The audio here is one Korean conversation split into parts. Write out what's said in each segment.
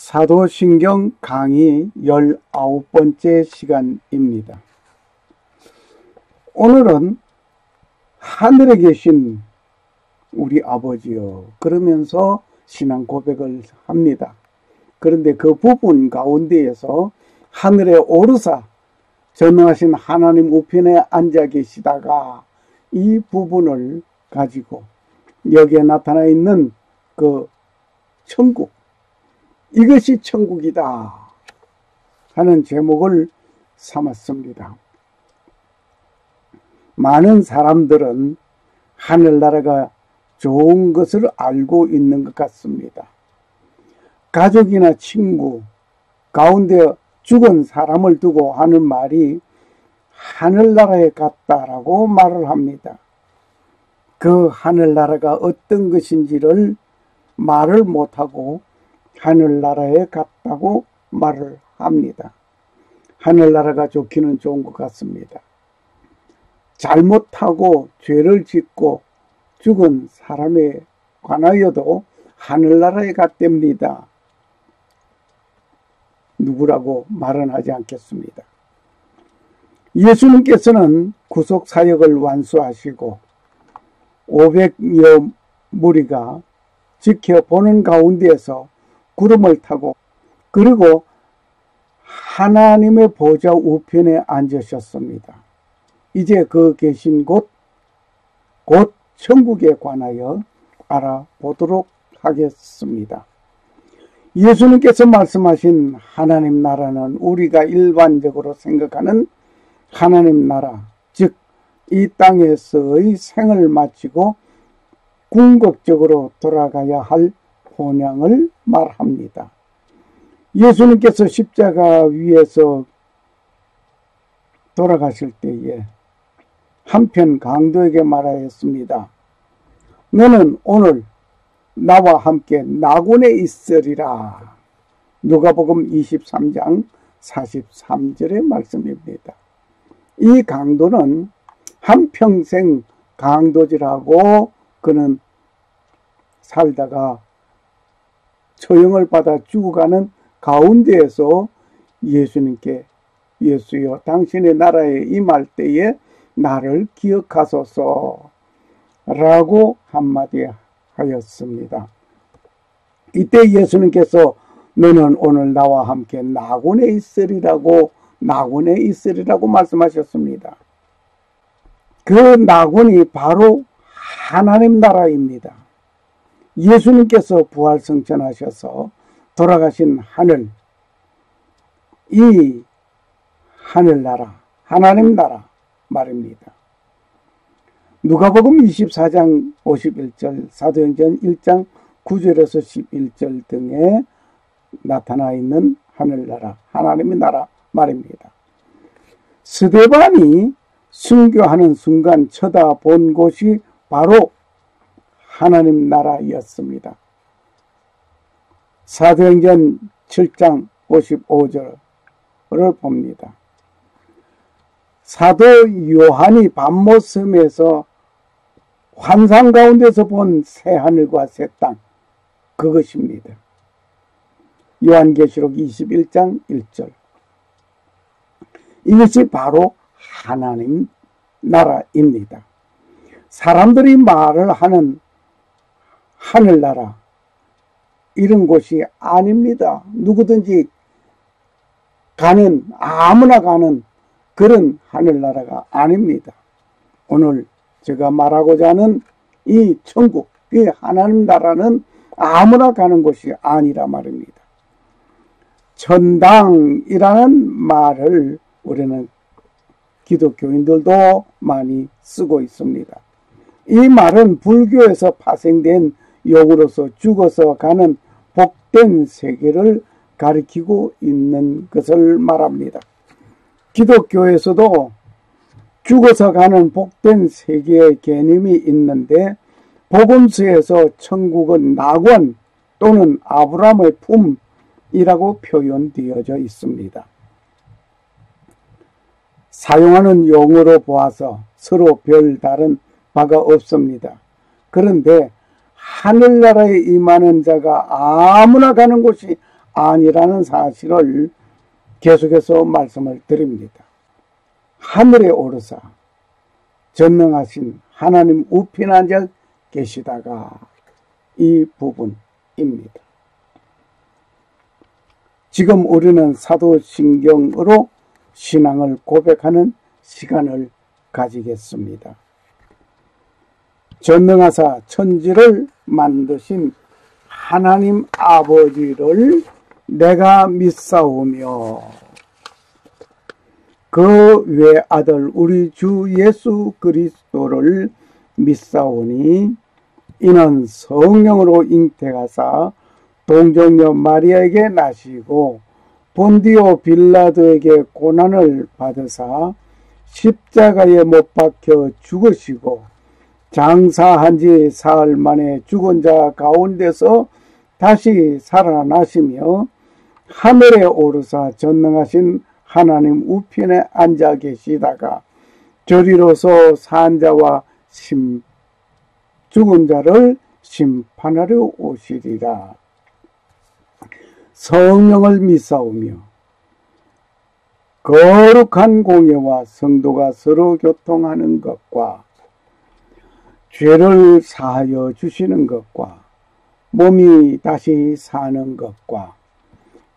사도신경 강의 19번째 시간입니다. 오늘은 하늘에 계신 우리 아버지요 그러면서 신앙 고백을 합니다. 그런데 그 부분 가운데에서 하늘에 오르사 전능하신 하나님 우편에 앉아 계시다가 이 부분을 가지고 여기에 나타나 있는 그 천국, 이것이 천국이다 하는 제목을 삼았습니다. 많은 사람들은 하늘나라가 좋은 것을 알고 있는 것 같습니다. 가족이나 친구 가운데 죽은 사람을 두고 하는 말이 하늘나라에 갔다라고 말을 합니다. 그 하늘나라가 어떤 것인지를 말을 못하고 하늘나라에 갔다고 말을 합니다. 하늘나라가 좋기는 좋은 것 같습니다. 잘못하고 죄를 짓고 죽은 사람에 관하여도 하늘나라에 갔답니다. 누구라고 말은 하지 않겠습니다. 예수님께서는 구속사역을 완수하시고 500여 무리가 지켜보는 가운데에서 구름을 타고 그리고 하나님의 보좌 우편에 앉으셨습니다. 이제 그 계신 곳 천국에 관하여 알아보도록 하겠습니다. 예수님께서 말씀하신 하나님 나라는 우리가 일반적으로 생각하는 하나님 나라, 즉 이 땅에서의 생을 마치고 궁극적으로 돌아가야 할 본향을 말합니다. 예수님께서 십자가 위에서 돌아가실 때에 한편 강도에게 말하였습니다. 너는 오늘 나와 함께 낙원에 있으리라. 누가복음 23장 43절의 말씀입니다. 이 강도는 한평생 강도질하고 그는 살다가 처형을 받아 죽어가는 가운데에서 예수님께 예수여 당신의 나라에 임할 때에 나를 기억하소서 라고 한마디 하였습니다. 이때 예수님께서 너는 오늘 나와 함께 낙원에 있으리라고 말씀하셨습니다. 그 낙원이 바로 하나님 나라입니다. 예수님께서 부활승천하셔서 돌아가신 하늘, 이 하늘나라, 하나님 나라 말입니다. 누가복음 24장 51절, 사도행전 1장 9절에서 11절 등에 나타나 있는 하늘나라, 하나님의 나라 말입니다. 스데반이 순교하는 순간 쳐다본 곳이 바로 하나님 나라였습니다. 사도행전 7장 55절을 봅니다. 사도 요한이 밤모섬에서 환상 가운데서 본 새하늘과 새 땅, 그것입니다. 요한계시록 21장 1절. 이것이 바로 하나님 나라입니다. 사람들이 말을 하는 하늘나라, 이런 곳이 아닙니다. 누구든지 가는, 아무나 가는 그런 하늘나라가 아닙니다. 오늘 제가 말하고자 하는 이 천국, 이 하나님 나라는 아무나 가는 곳이 아니라 말입니다. 천당이라는 말을 우리는 기독교인들도 많이 쓰고 있습니다. 이 말은 불교에서 파생된 용어로서 죽어서 가는 복된 세계를 가리키고 있는 것을 말합니다. 기독교에서도 죽어서 가는 복된 세계의 개념이 있는데 복음서에서 천국은 낙원 또는 아브라함의 품이라고 표현되어져 있습니다. 사용하는 용어로 보아서 서로 별다른 바가 없습니다. 그런데 하늘나라에 임하는 자가 아무나 가는 곳이 아니라는 사실을 계속해서 말씀을 드립니다. 하늘에 오르사 전능하신 하나님 우편에 앉아 계시다가 이 부분입니다. 지금 우리는 사도신경으로 신앙을 고백하는 시간을 가지겠습니다. 전능하사 천지를 만드신 하나님 아버지를 내가 믿사오며 그 외아들 우리 주 예수 그리스도를 믿사오니 이는 성령으로 잉태하사 동정녀 마리아에게 나시고 본디오 빌라도에게 고난을 받으사 십자가에 못 박혀 죽으시고 장사한 지 사흘 만에 죽은 자 가운데서 다시 살아나시며 하늘에 오르사 전능하신 하나님 우편에 앉아 계시다가 저리로서 산 자와 죽은 자를 심판하려 오시리라. 성령을 믿사오며 거룩한 공예와 성도가 서로 교통하는 것과 죄를 사하여 주시는 것과 몸이 다시 사는 것과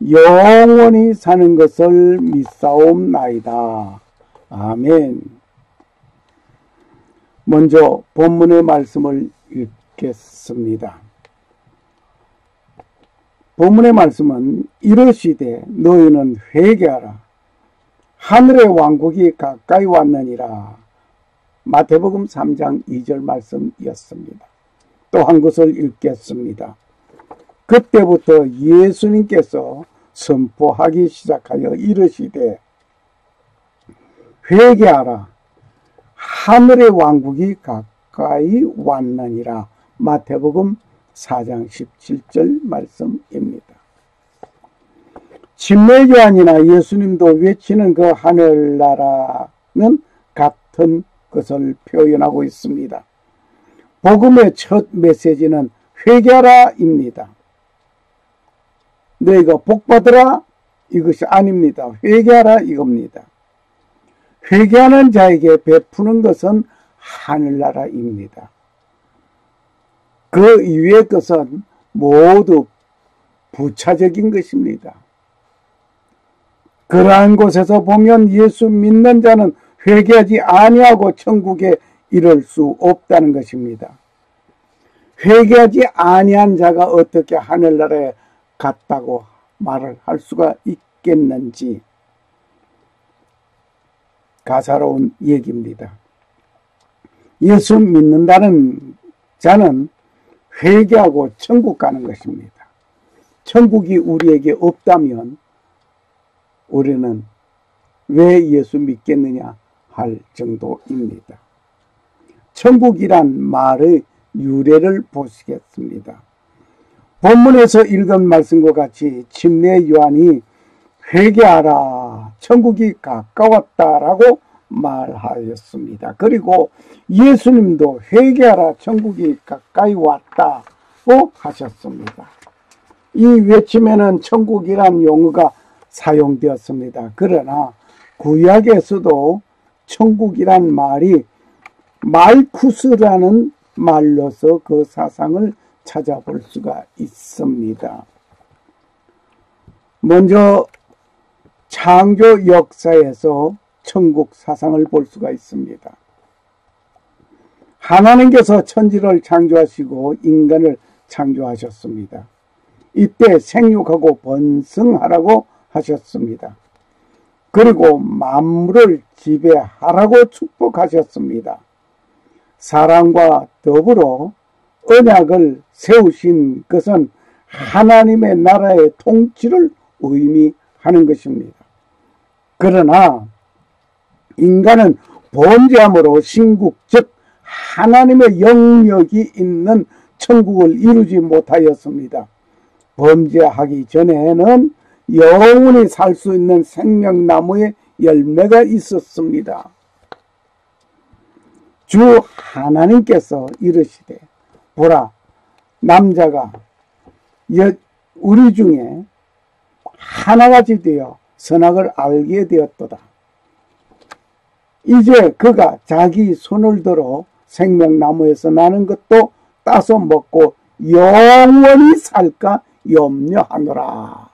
영원히 사는 것을 믿사옵나이다. 아멘. 먼저 본문의 말씀을 읽겠습니다. 본문의 말씀은 이르시되 너희는 회개하라. 하늘의 왕국이 가까이 왔느니라. 마태복음 3장 2절 말씀이었습니다. 또 한 것을 읽겠습니다. 그때부터 예수님께서 선포하기 시작하여 이르시되 회개하라. 하늘의 왕국이 가까이 왔느니라. 마태복음 4장 17절 말씀입니다. 침례요한이나 예수님도 외치는 그 하늘나라는 같은 것을 표현하고 있습니다. 복음의 첫 메시지는 회개하라입니다. 너희가 복받으라 이것이 아닙니다. 회개하라 이겁니다. 회개하는 자에게 베푸는 것은 하늘나라입니다. 그 이외의 것은 모두 부차적인 것입니다. 그러한 곳에서 보면 예수 믿는 자는 회개하지 아니하고 천국에 이를 수 없다는 것입니다. 회개하지 아니한 자가 어떻게 하늘나라에 갔다고 말을 할 수가 있겠는지 가사로운 얘기입니다. 예수 믿는다는 자는 회개하고 천국 가는 것입니다. 천국이 우리에게 없다면 우리는 왜 예수 믿겠느냐 할 정도입니다. 천국이란 말의 유래를 보시겠습니다. 본문에서 읽은 말씀과 같이 침례 요한이 회개하라 천국이 가까웠다라고 말하였습니다. 그리고 예수님도 회개하라 천국이 가까이 왔다고 하셨습니다. 이 외침에는 천국이란 용어가 사용되었습니다. 그러나 구약에서도 천국이란 말이 말쿠스라는 말로서 그 사상을 찾아볼 수가 있습니다. 먼저 창조 역사에서 천국 사상을 볼 수가 있습니다. 하나님께서 천지를 창조하시고 인간을 창조하셨습니다. 이때 생육하고 번성하라고 하셨습니다. 그리고 만물을 지배하라고 축복하셨습니다. 사랑과 더불어 언약을 세우신 것은 하나님의 나라의 통치를 의미하는 것입니다. 그러나 인간은 범죄함으로 신국 즉 하나님의 영역이 있는 천국을 이루지 못하였습니다. 범죄하기 전에는 영원히 살 수 있는 생명나무의 열매가 있었습니다. 주 하나님께서 이르시되 보라 남자가 우리 중에 하나같이 되어 선악을 알게 되었도다. 이제 그가 자기 손을 들어 생명나무에서 나는 것도 따서 먹고 영원히 살까 염려하노라.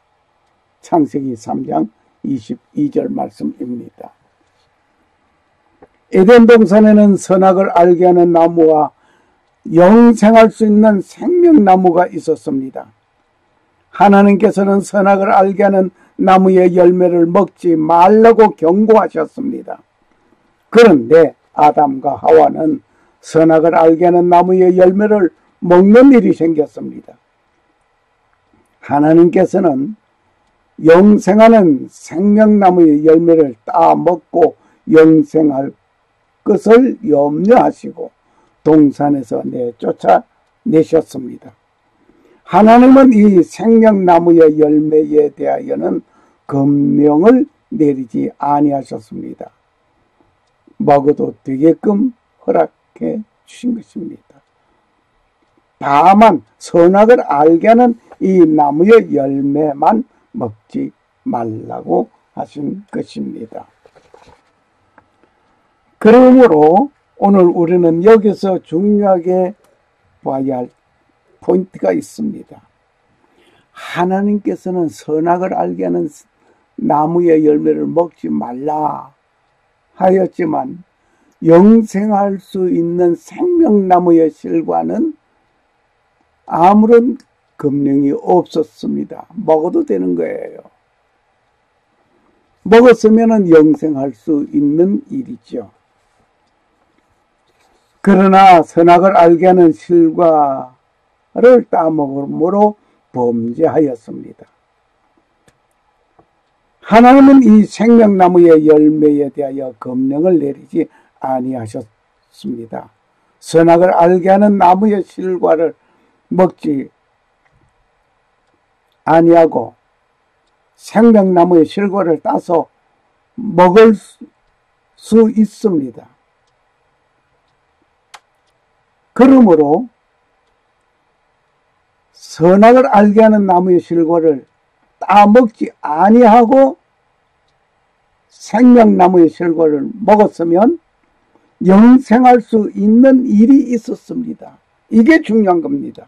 창세기 3장 22절 말씀입니다. 에덴 동산에는 선악을 알게 하는 나무와 영생할 수 있는 생명나무가 있었습니다. 하나님께서는 선악을 알게 하는 나무의 열매를 먹지 말라고 경고하셨습니다. 그런데 아담과 하와는 선악을 알게 하는 나무의 열매를 먹는 일이 생겼습니다. 하나님께서는 영생하는 생명나무의 열매를 따먹고 영생할 것을 염려하시고 동산에서 내쫓아내셨습니다. 하나님은 이 생명나무의 열매에 대하여는 금령을 내리지 아니하셨습니다. 먹어도 되게끔 허락해 주신 것입니다. 다만 선악을 알게 하는 이 나무의 열매만 먹지 말라고 하신 것입니다. 그러므로 오늘 우리는 여기서 중요하게 봐야 할 포인트가 있습니다. 하나님께서는 선악을 알게 하는 나무의 열매를 먹지 말라 하였지만 영생할 수 있는 생명나무의 실과는 아무런 금령이 없었습니다. 먹어도 되는 거예요. 먹었으면 영생할 수 있는 일이죠. 그러나 선악을 알게 하는 실과를 따먹음으로 범죄하였습니다. 하나님은 이 생명나무의 열매에 대하여 금령을 내리지 아니하셨습니다. 선악을 알게 하는 나무의 실과를 먹지 아니하고 생명나무의 실과를 따서 먹을 수 있습니다. 그러므로 선악을 알게 하는 나무의 실과를 따먹지 아니하고 생명나무의 실과를 먹었으면 영생할 수 있는 일이 있었습니다. 이게 중요한 겁니다.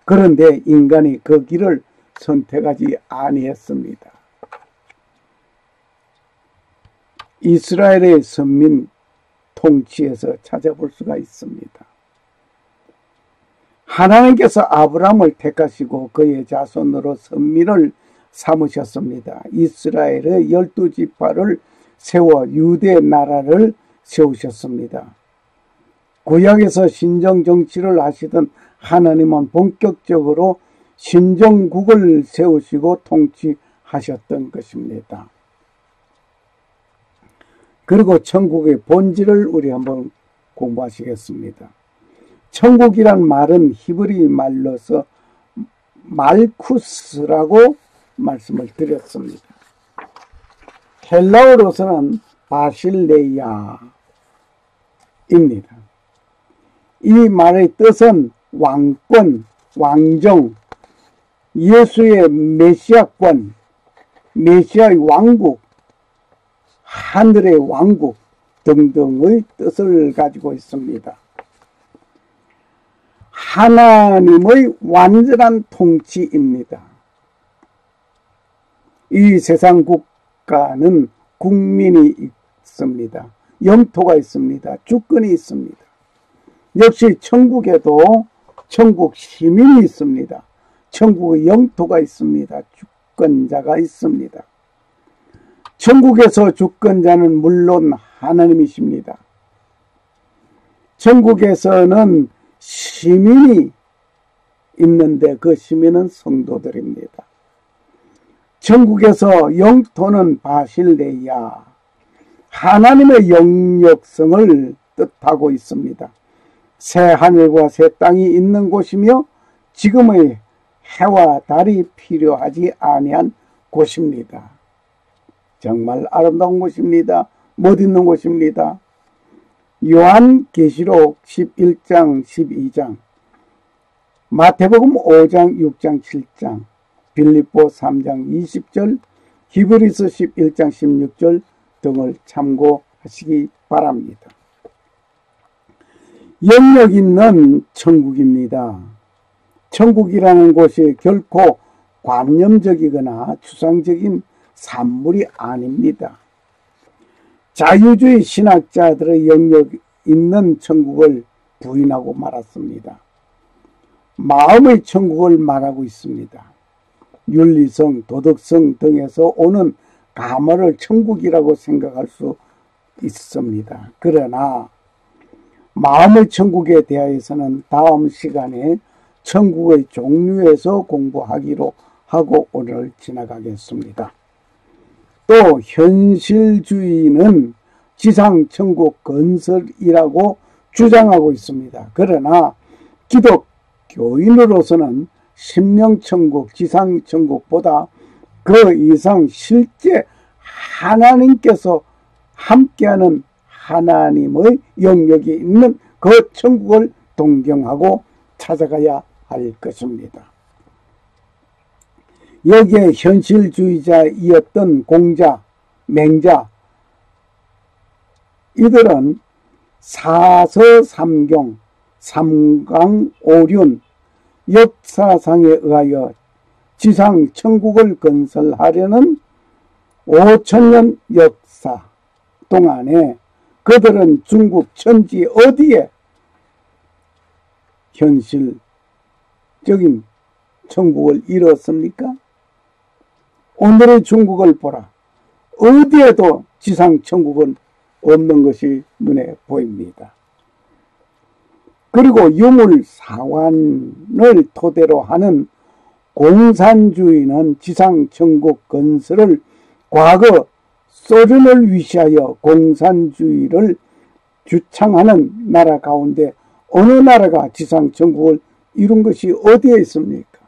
그런데 인간이 그 길을 선택하지 아니했습니다. 이스라엘의 선민 통치에서 찾아볼 수가 있습니다. 하나님께서 아브라함을 택하시고 그의 자손으로 선민을 삼으셨습니다. 이스라엘의 12지파를 세워 유대 나라를 세우셨습니다. 구약에서 신정정치를 하시던 하나님은 본격적으로 신정국을 세우시고 통치하셨던 것입니다. 그리고 천국의 본질을 우리 한번 공부하시겠습니다. 천국이란 말은 히브리 말로서 말쿠스라고 말씀을 드렸습니다. 헬라어로서는 바실레이아입니다. 이 말의 뜻은 왕권, 왕정, 예수의 메시아권, 메시아의 왕국, 하늘의 왕국 등등의 뜻을 가지고 있습니다. 하나님의 완전한 통치입니다. 이 세상 국가는 국민이 있습니다. 영토가 있습니다. 주권이 있습니다. 역시 천국에도 천국 시민이 있습니다. 천국의 영토가 있습니다. 주권자가 있습니다. 천국에서 주권자는 물론 하나님이십니다. 천국에서는 시민이 있는데 그 시민은 성도들입니다. 천국에서 영토는 바실레야, 하나님의 영역성을 뜻하고 있습니다. 새 하늘과 새 땅이 있는 곳이며 지금의 해와 달이 필요하지 아니한 곳입니다. 정말 아름다운 곳입니다. 못 있는 곳입니다. 요한계시록 11장 12장, 마태복음 5장 6장 7장, 빌립보 3장 20절, 히브리서 11장 16절 등을 참고하시기 바랍니다. 영역 있는 천국입니다. 천국이라는 곳이 결코 관념적이거나 추상적인 산물이 아닙니다. 자유주의 신학자들의 영역 있는 천국을 부인하고 말았습니다. 마음의 천국을 말하고 있습니다. 윤리성, 도덕성 등에서 오는 감화를 천국이라고 생각할 수 있습니다. 그러나 마음의 천국에 대하여서는 다음 시간에 천국의 종류에서 공부하기로 하고 오늘 지나가겠습니다. 또 현실주의는 지상천국 건설이라고 주장하고 있습니다. 그러나 기독교인으로서는 심령천국, 지상천국보다 그 이상 실제 하나님께서 함께하는 하나님의 영역이 있는 그 천국을 동경하고 찾아가야 할 것입니다. 여기에 현실주의자이었던 공자, 맹자, 이들은 사서삼경, 삼강오륜, 역사상에 의하여 지상 천국을 건설하려는 5천년 역사 동안에 그들은 중국 천지 어디에 현실적인 천국을 이뤘습니까? 오늘의 중국을 보라. 어디에도 지상 천국은 없는 것이 눈에 보입니다. 그리고 유물사관을 토대로 하는 공산주의는 지상천국 건설을 과거 소련을 위시하여 공산주의를 주창하는 나라 가운데 어느 나라가 지상천국을 이룬 것이 어디에 있습니까?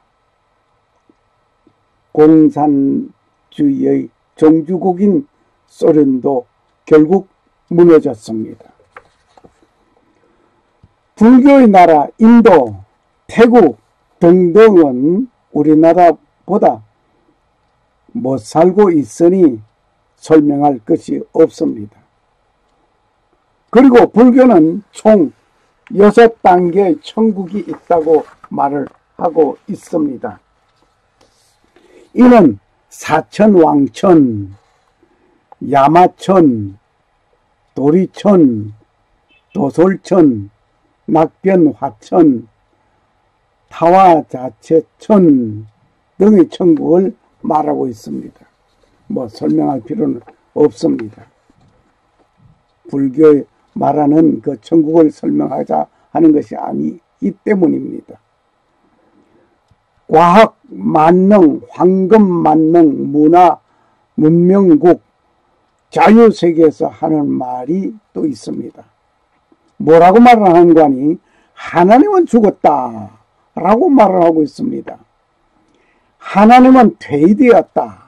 공산주의의 종주국인 소련도 결국 무너졌습니다. 불교의 나라 인도, 태국 등등은 우리나라보다 못 살고 있으니 설명할 것이 없습니다. 그리고 불교는 총 6단계의 천국이 있다고 말을 하고 있습니다. 이는 사천왕천, 야마천, 도리천, 도솔천, 낙변화천, 타화자체천 등의 천국을 말하고 있습니다. 뭐 설명할 필요는 없습니다. 불교에 말하는 그 천국을 설명하자 하는 것이 아니기 때문입니다. 과학, 만능, 황금 만능, 문화, 문명국, 자유세계에서 하는 말이 또 있습니다. 뭐라고 말을 하는 거니? 하나님은 죽었다 라고 말을 하고 있습니다. 하나님은 퇴위되었다.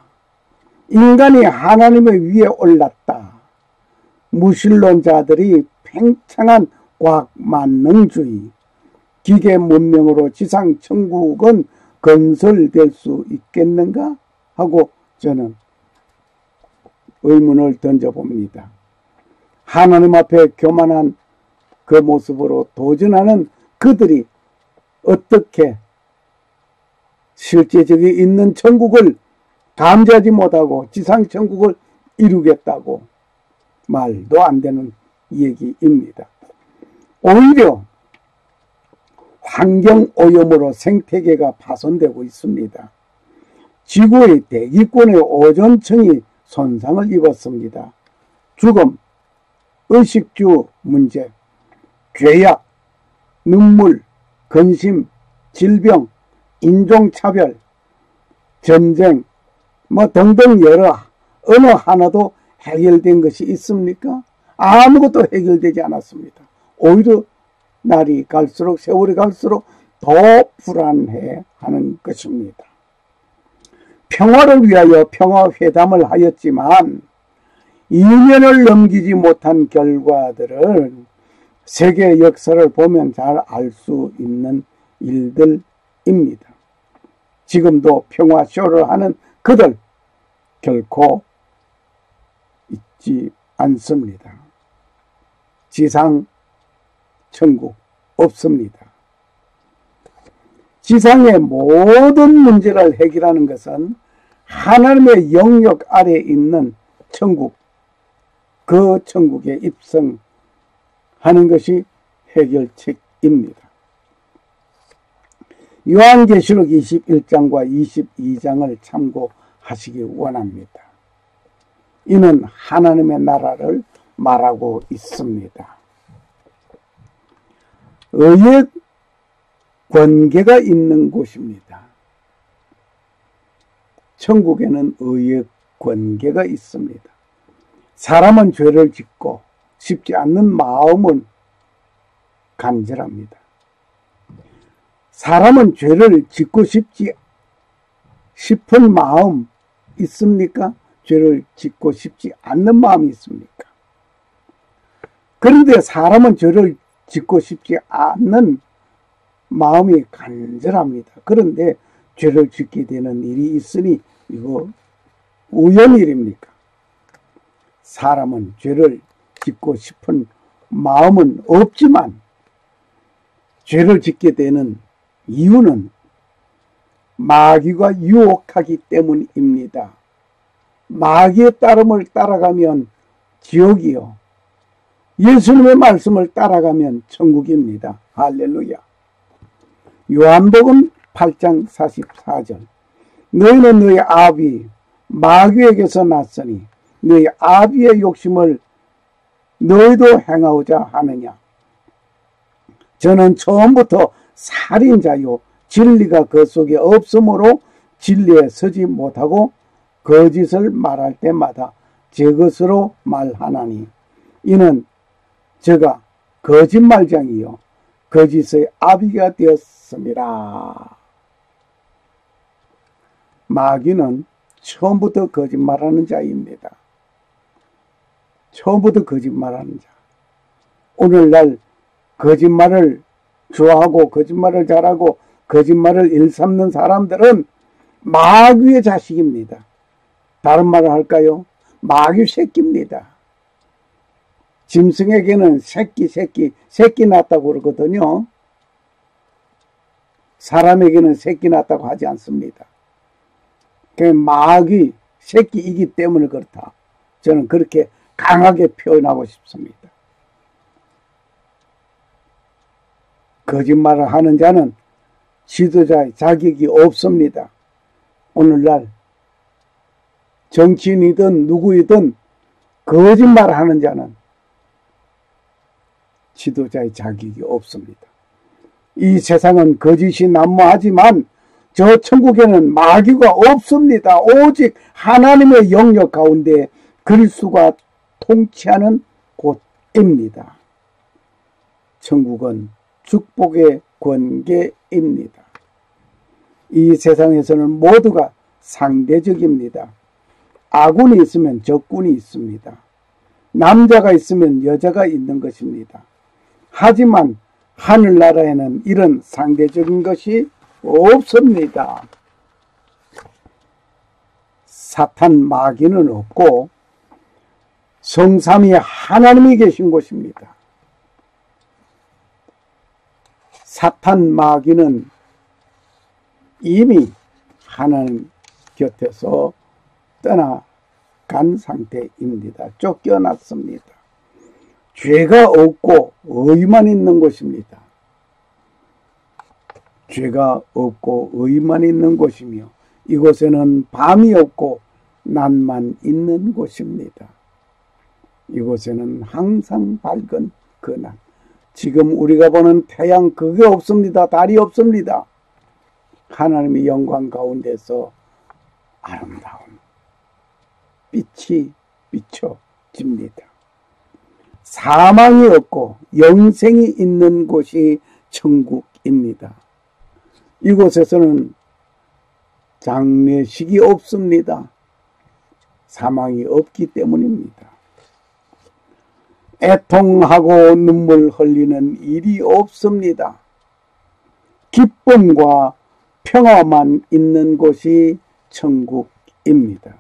인간이 하나님의 위에 올랐다. 무신론자들이 팽창한 과학 만능주의, 기계 문명으로 지상 천국은 건설될 수 있겠는가 하고 저는 의문을 던져봅니다. 하나님 앞에 교만한 그 모습으로 도전하는 그들이 어떻게 실제적이 있는 천국을 감지하지 못하고 지상 천국을 이루겠다고 말도 안 되는 얘기입니다. 오히려 환경오염으로 생태계가 파손되고 있습니다. 지구의 대기권의 오존층이 손상을 입었습니다. 죽음, 의식주 문제, 죄악, 눈물, 근심, 질병, 인종차별, 전쟁, 등등 여러 어느 하나도 해결된 것이 있습니까? 아무것도 해결되지 않았습니다. 오히려 날이 갈수록 세월이 갈수록 더 불안해하는 것입니다. 평화를 위하여 평화회담을 하였지만 2년을 넘기지 못한 결과들은 세계 역사를 보면 잘 알 수 있는 일들입니다. 지금도 평화쇼를 하는 그들 결코 있지 않습니다. 지상 천국 없습니다. 지상의 모든 문제를 해결하는 것은 하나님의 영역 아래에 있는 천국, 그 천국에 입성하는 것이 해결책입니다. 요한계시록 21장과 22장을 참고하시기 원합니다. 이는 하나님의 나라를 말하고 있습니다. 의의 권계가 있는 곳입니다. 천국에는 의의 권계가 있습니다. 사람은 죄를 짓고 싶지 않는 마음은 간절합니다. 사람은 죄를 짓고 싶은 마음 있습니까? 죄를 짓고 싶지 않는 마음이 있습니까? 그런데 사람은 죄를 짓고 싶지 않는 마음이 간절합니다. 그런데 죄를 짓게 되는 일이 있으니 이거 우연일입니까? 사람은 죄를 짓고 싶은 마음은 없지만 죄를 짓게 되는 이유는 마귀가 유혹하기 때문입니다. 마귀의 따름을 따라가면 지옥이요, 예수님의 말씀을 따라가면 천국입니다. 할렐루야. 요한복음 8장 44절. 너희는 너희 아비 마귀에게서 났으니 너희 아비의 욕심을 너희도 행하고자 하느냐. 저는 처음부터 살인자요 진리가 그 속에 없으므로 진리에 서지 못하고 거짓을 말할 때마다 제 것으로 말하나니 이는 제가 거짓말장이요 거짓의 아비가 되었습니다. 마귀는 처음부터 거짓말하는 자입니다. 처음부터 거짓말하는 자. 오늘날 거짓말을 좋아하고 거짓말을 잘하고 거짓말을 일삼는 사람들은 마귀의 자식입니다. 다른 말을 할까요? 마귀 새끼입니다. 짐승에게는 새끼 낳았다고 그러거든요. 사람에게는 새끼 낳았다고 하지 않습니다. 마귀 새끼이기 때문에 그렇다. 저는 그렇게 강하게 표현하고 싶습니다. 거짓말을 하는 자는 지도자의 자격이 없습니다. 오늘날 정치인이든 누구이든 거짓말하는 자는 지도자의 자격이 없습니다. 이 세상은 거짓이 난무하지만 저 천국에는 마귀가 없습니다. 오직 하나님의 영역 가운데 그리스도가 통치하는 곳입니다. 천국은 축복의 권계입니다. 이 세상에서는 모두가 상대적입니다. 아군이 있으면 적군이 있습니다. 남자가 있으면 여자가 있는 것입니다. 하지만 하늘나라에는 이런 상대적인 것이 없습니다. 사탄 마귀는 없고 성삼위 하나님이 계신 곳입니다. 사탄 마귀는 이미 하나님 곁에서 떠나간 상태입니다. 쫓겨났습니다. 죄가 없고 의만 있는 곳입니다. 죄가 없고 의만 있는 곳이며 이곳에는 밤이 없고 낮만 있는 곳입니다. 이곳에는 항상 밝은 그 낮. 지금 우리가 보는 태양 그게 없습니다. 달이 없습니다. 하나님의 영광 가운데서 아름다운 빛이 비춰집니다. 사망이 없고 영생이 있는 곳이 천국입니다. 이곳에서는 장례식이 없습니다. 사망이 없기 때문입니다. 애통하고 눈물 흘리는 일이 없습니다. 기쁨과 평화만 있는 곳이 천국입니다.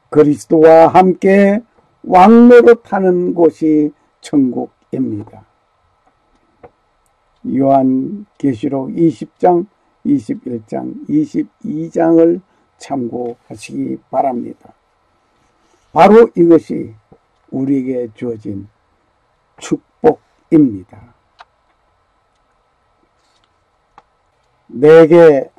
그리스도와 함께 왕노릇하는 곳이 천국입니다. 요한계시록 20장, 21장, 22장을 참고하시기 바랍니다. 바로 이것이 우리에게 주어진 축복입니다. 내게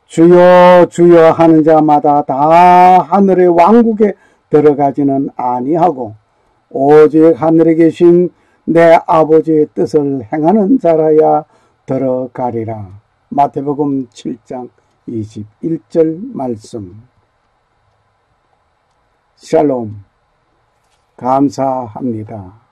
주여 주여 하는 자마다 다 하늘의 왕국에 들어가지는 아니하고 오직 하늘에 계신 내 아버지의 뜻을 행하는 자라야 들어가리라. 마태복음 7장 21절 말씀. 샬롬. 감사합니다.